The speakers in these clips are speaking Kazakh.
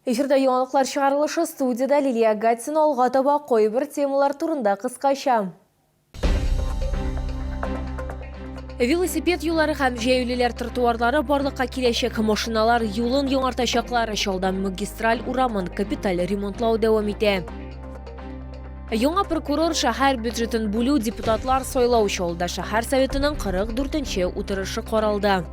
Эфирда яңалыклар чыгарылышы студияда Лилия Гатсин алга таба койбір темалар турында кыскача. Велосипед юллары һәм җәяүлеләр тротуарлары барлыкка киләчәк. Машиналар юлын яңартачаклар. Шалдан магистраль урамын капиталь ремонтлау дәвам итә. Яңа прокурор шәһәр бюджетын бүлү депутатлар сайлау чалда. Шәһәр советының 44-нче утырышы каралды.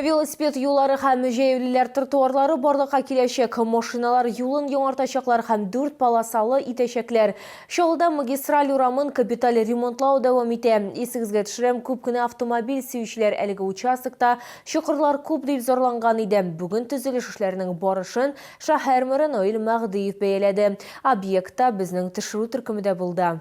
Велосипед юллары һәм җәяүлеләр тротуарлары барлыкка киләчәк. Машиналар юлын яңартачаклар һәм 4 полосалы итәчәкләр. Шалда магистраль урамын капиталь ремонтлау дәвам итә. Исегезгә төшерәм, күп кенә автомобиль сөючеләр әлеге участокта чокырлар күп дип зарланган иде. Бүген төзелеш эшләренең барышын шәһәр мэры Наил Мәгъдиев бәяләде. Объектта безнең төшерү төркемендә булды.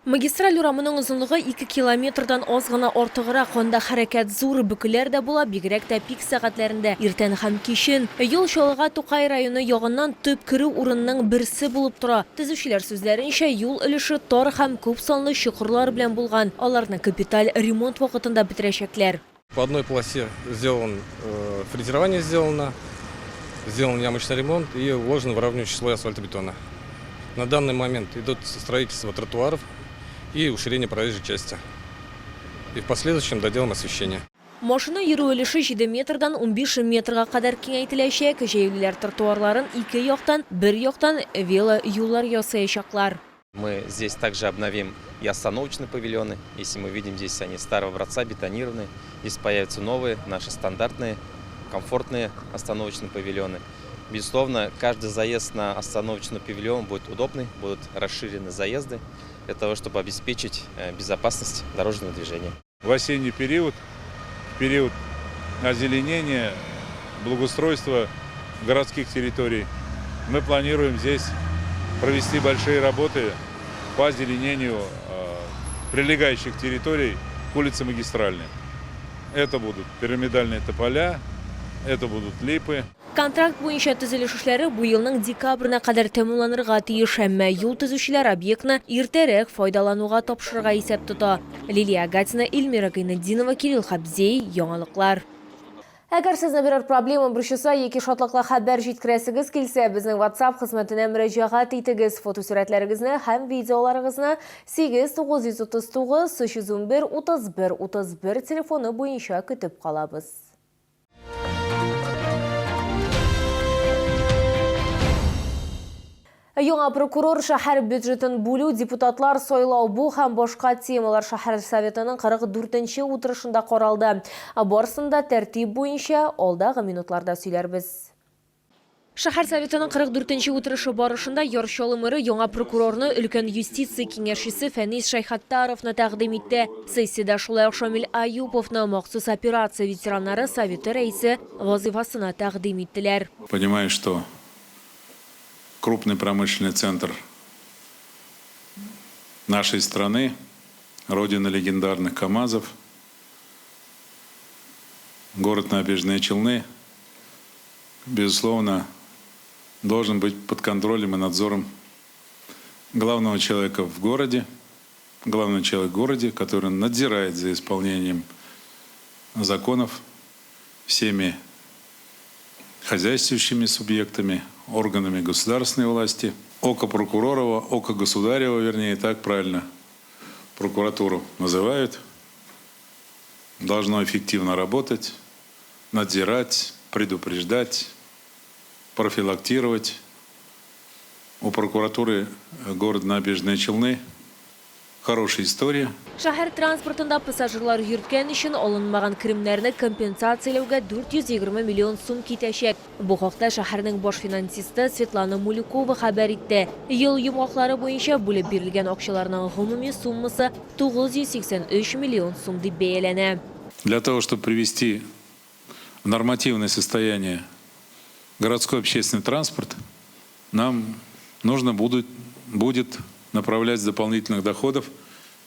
Магистраль урамының озынлыгы 2 километрдан аз гына артыграк. Анда хәрәкәт зур, бөкеләр дә була, бигрәк тә пик сәгатьләрендә. Иртән һәм кичен юл Чаллыга Тукай районы ягыннан төп керү урынының берсе булып тора. Төзүчеләр сүзләренчә, юл өлеше тар һәм күп санлы чокырлар белән булган. Аларны капиталь ремонт вакытында бетерәчәкләр. По одной полосе сделан фрезерование сделан ямочный ремонт и вложен выравнивающий слой асфальтобетона. На данный момент идут строительство тротуаров и уширение проезжей части. И в последующем доделаем освещение. Машина йөрү өлеше 7 метрдан 15 метрга кадәр киңәйтеләчәк. Җәяүлеләр тротуарларын 2 яктан, 1 яктан вело юллар ясаячаклар. Мы здесь также обновим и остановочные павильоны. Если мы видим, здесь они старого образца, бетонированные. Здесь появятся новые, наши стандартные, комфортные остановочные павильоны. Безусловно, каждый заезд на остановочный павильон будет удобный, будут расширены заезды для того, чтобы обеспечить безопасность дорожного движения. В осенний период, в период озеленения, благоустройства городских территорий, мы планируем здесь провести большие работы по озеленению прилегающих территорий к улице Магистральной. Это будут пирамидальные тополя, это будут липы. Контракт буенча төзелеш эшләре бу елның декабрына кадәр тәмамланырга тиеш, әмма юл төзүчеләр объектны иртәрәк файдалануга тапшырырга исәп тота. Лилия Гатсина, Эльмира Гайнетдинова, Кирилл Хабзей, яңалыклар. Әгәр сезне берәр проблема борчыса яки шатлыклы хәбәр җиткерәсегез килсә, безнең WhatsApp хезмәтенә мөрәҗәгать итегез. Фотосурәтләрегезне һәм видеоларыгызны 8939 311 31 31 телефоны буенча көтеп калабыз. Яңа прокурор шәһәр бюджетын бүлү, депутатлар сайлау бу һәм башка темалар шәһәр советының 44-нче утырышында каралды. Барысында тәртип буенча алдагы минутларда сөйләрбез. Шәһәр советының 44-нче утырышы барышында Ярчалы мэры яңа прокурорны өлкән юстиция киңәшчесе Фәнис Шайхаттаровны тәкъдим итте. Сессиядә шулай ук Шамил Аюповны махсус операция ветераннары советы рәисе вазифасына тәкъдим иттеләр. Понимаю, что крупный промышленный центр нашей страны, родина легендарных КАМАЗов, город Набережные Челны, безусловно, должен быть под контролем и надзором главного человека в городе, главный человек в городе, который надзирает за исполнением законов всеми хозяйствующими субъектами, органами государственной власти. Око прокуророва, око государева, вернее, так правильно прокуратуру называют, должно эффективно работать, надзирать, предупреждать, профилактировать. У прокуратуры города Набережные Челны хорошая история. Шәһәр транспортында пассажирлар йөрткән өчен алынмаган кремнәрне компенсацияләүгә 420 миллион сум китәчәк. Бу хакта шәһәрнең баш финансисты Светлана Мулюкова хәбәр итте. Ел йомгаклары буенча бүлеп бирелгән акчаларның гомуми суммасы 983 миллион сум дип бәяләнә. Для того, чтобы привести в нормативное состояние городской общественный транспорт, нам нужно будет направлять с дополнительных доходов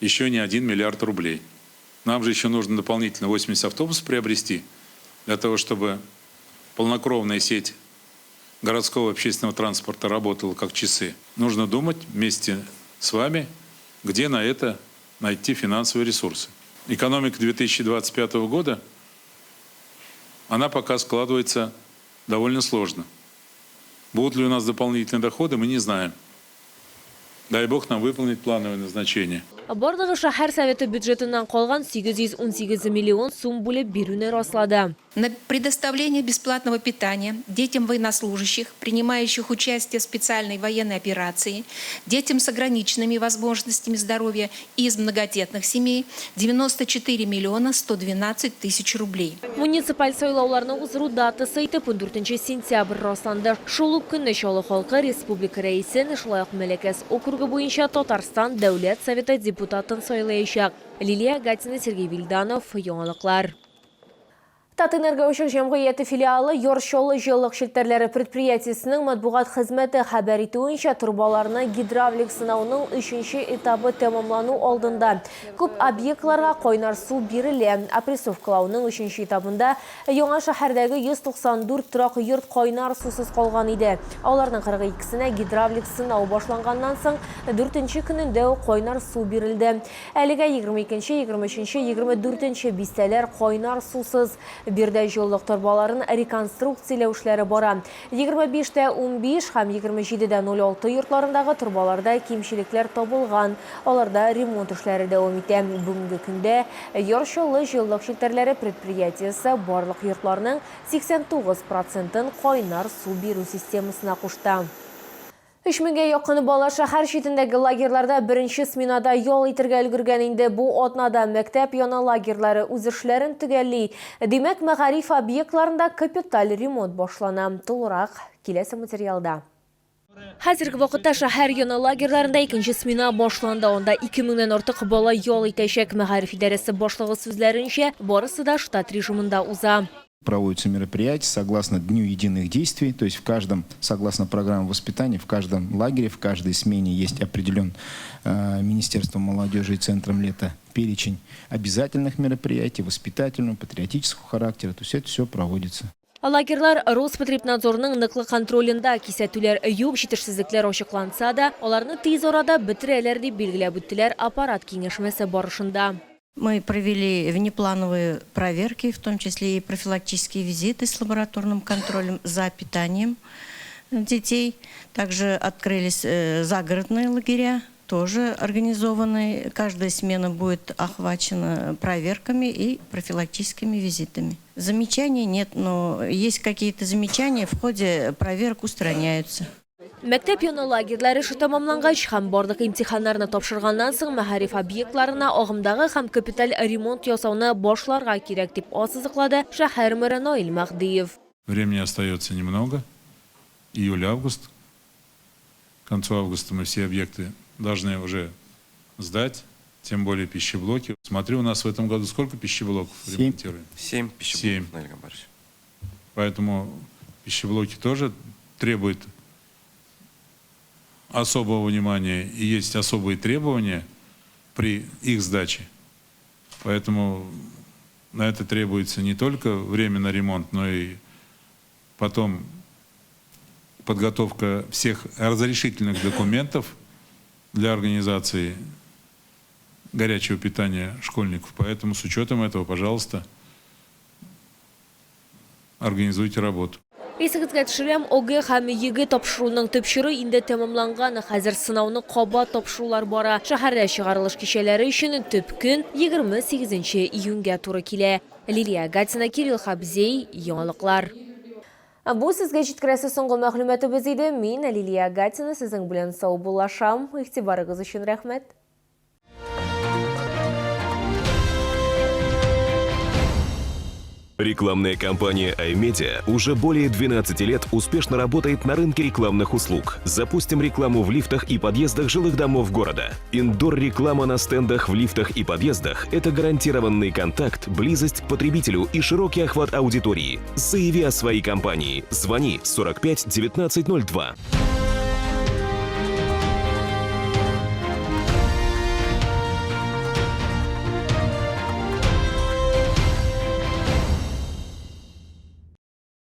еще не 1 миллиард рублей. Нам же еще нужно дополнительно 80 автобусов приобрести, для того, чтобы полнокровная сеть городского общественного транспорта работала как часы. Нужно думать вместе с вами, где на это найти финансовые ресурсы. экономика 2025 года, она пока складывается довольно сложно. Будут ли у нас дополнительные доходы, мы не знаем. Дай Бог нам выполнить плановое назначение. Барлығы шәһәр советы бюджетынан қалған 818 миллион сум бөліп беруіне раслады. На предоставление бесплатного питания детям военнослужащих, принимающих участие в специальной военной операции, детям с ограниченными возможностями здоровья из многодетных семей 94 миллиона 112 тысяч рублей. Муниципаль сайлауларны узыру датасы итеп 14 сентябрь расланды. Шул ук көнне Чаллы халкы республика рәисен, шулай ук Мәләкәс округы буенча Татарстан дәүләт советы депутатын сайлаячак. Лилия Гатина, Сергей Вильданов, яңалыклар. Татэнергоүчек җәмгыяте филиалы Йоршолы җыллык челтәрләре предприятиесенең матбугат хезмәте хәбәр итүенчә, турбаларны гидравлик сынауның 3нче этабы тәмамлану алдында. Күп объектларга кайнар су бирелә. Опрессовкалауның 3нче этабында яңа шәһәрдәге 194 торак йорт кайнар сусыз калган иде. Аларның 42сенә гидравлик сынау башланганнан соң 4нче көнендә кайнар су бирелде. Әлегә 22нче, 23нче, 24нче бистәләр кайнар сусыз. Бирдә җыллык торбаларын реконструкцияләү эшләре бара. 25-тә 15 һәм 27-дә 06 йортларындагы торбаларда кимчелекләр табылган. Аларда ремонт эшләре дәвам итә. Бүгенге көндә Йоршолы җыллык челтәрләре предприятиесе барлык йортларның 89%-ын кайнар су бирү системасына кушты. 3000-ге якын бала шәһәр читендәге лагерьларда беренче сменада ял итәргә өлгергән инде. Бу атнада мәктәп яна лагерьлары үз эшләрен төгәлли. Димәк, мәгариф объектларында капиталь ремонт башлана. Тулырак киләсе материалда. Хәзерге вакытта шәһәр яна лагерьларында икенче смена башланды. Анда 2000-нән артык бала ял итәчәк. Мәгариф идарәсе башлыгы сүзләренчә, барысы да штат режимында уза. Проводятся мероприятия согласно Дню единых действий, то есть в каждом, согласно программе воспитания, в каждом лагере, в каждой смене есть определен Министерством молодежи и Центром лета перечень обязательных мероприятий, воспитательного, патриотического характера, то есть это все проводится. Лагерьлар Роспотребнадзорның ныклы контролендә, кисәтүләр юк, җитешсезлекләр ачыкланса да, аларны тиз арада бетерәләр дип билгеләп үттеләр аппарат киңәшмәсе барышында. Мы провели внеплановые проверки, в том числе и профилактические визиты с лабораторным контролем за питанием детей. Также открылись загородные лагеря, тоже организованные. Каждая смена будет охвачена проверками и профилактическими визитами. Замечаний нет, но есть какие-то замечания, в ходе проверок устраняются. Мәктәп яна лагерьләре тамамлангач һәм барлык имтиханнарны тапшырганнан соң мәгариф объектларына агымдагы һәм капиталь ремонт ясауны башларга кирәк дип ассызыклады шәһәр мэры Наил Мәхдиев. Времени остается немного. Июль-август. К концу августа мы все объекты должны уже сдать, тем более пищеблоки. Смотрю, у нас в этом году сколько пищеблоков ремонтируем? 7 пищеблоков, Наиль Габарович. Поэтому пищеблоки тоже требуют особого внимания, и есть особые требования при их сдаче. Поэтому на это требуется не только время на ремонт, но и потом подготовка всех разрешительных документов для организации горячего питания школьников. Поэтому с учетом этого, пожалуйста, организуйте работу. Исегезгә төшерәм, ОГЭ һәм ЕГЭ тапшыруның төпчере инде тәмамланган. Хәзер сынауны кабат тапшырулар бара. Шәһәрдә чыгарылыш кичәләре өчен төп көн 28 июньгә туры килә. Лилия Гатина, Кирилл Хабзей, яңалыклар. Бу сезгә җиткерәсе соңгы мәгълүматыбыз иде. Мин Лилия Гатина, сезнең белән сау булашам. Игътибарыгыз өчен рәхмәт. Рекламная компания iMedia уже более 12 лет успешно работает на рынке рекламных услуг. Запустим рекламу в лифтах и подъездах жилых домов города. Индор-реклама на стендах в лифтах и подъездах – это гарантированный контакт, близость к потребителю и широкий охват аудитории. Заяви о своей компании. Звони 45 19 02.